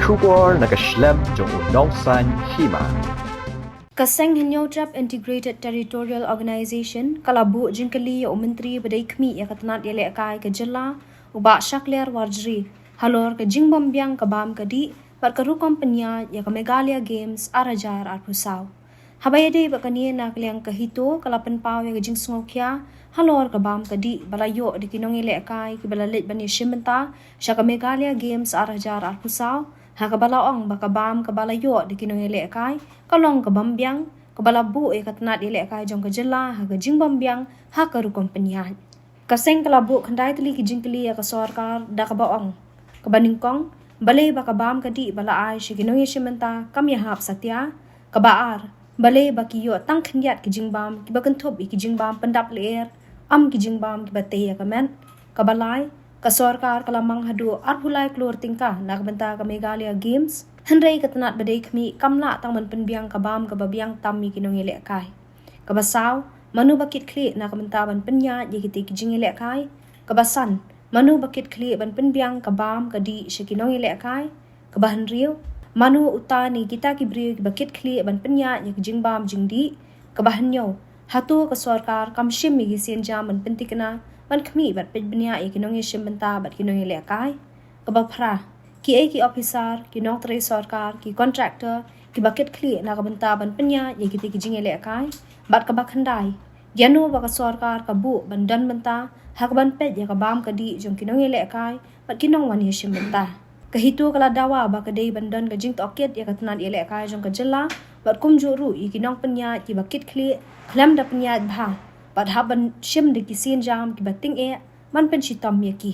Shukor nakaslem jong unongsan hima. Kaseng Hinyojab Integrated Territorial Organization kalabu jingkali ya menteri badai kmi ya katanat ya lekai ke jela uba syakler warjri halor ke jingbom biang kabam kadi bat karu kompenya ya ke Meghalaya Games arajar arpusau habayade bakani nak liang ke hito kalapen pau ya ke jing sngokya halor kabam kadi balayo di kinong lekai ke balalit bani shimenta sya ke Meghalaya Games arajar arpusau hakabalaong bakabam kabalayo di kinong lekai kalong kabambiang kabalabu katanat lekai jong kejela haga jingbombiang hakaru kompenyan kaseng kalabu khandai teli kijingkeli ya kasorkar da kabaong kabaningkong balay bakabam kadi balaay shiginong yeshimenta kamyahap satya kabaar balay bakiyo tang khandiat kijingbam kibakentob ikijingbam pendap leer am kijingbam kibatay kamen kabalay kasorkar kalamang hadu arbulai klor tingka nakbenta ka Meghalaya Games henrei katanat badai kami kamla tang man penbiang kabam kababiang tammi kinong lekai kabasaw manu bakit kli nakbenta ban penya yekiti kijing lekai kabasan manu bakit kli ban penbiang kabam kadi shikinong lekai kabahan riu manu utani kita kibri bakit kli ban penya yekijing bam jingdi kabahanyo hatu kasorkar kamshim migisien jam ban pentikna man kami bat pejbenya ikinong yeshimenta bat kinong lekai kabapra ki officer ki nok tre sarkar ki contractor ki bucket kli na kabenta ban penya yekiti kijing lekai bat kabakhandai yanu baka sarkar kabu bandan benta hakban pej ya kabam kadi jong kinong lekai bat kinong wan yeshimenta kahitu kala dawa baka dei bandan gajing toket ya katnan lekai jong kajela bat kumjuru ikinong penya ki bucket kli khlam da penya bha bat haban shim de kisin jam ki bating man pen shitam yaki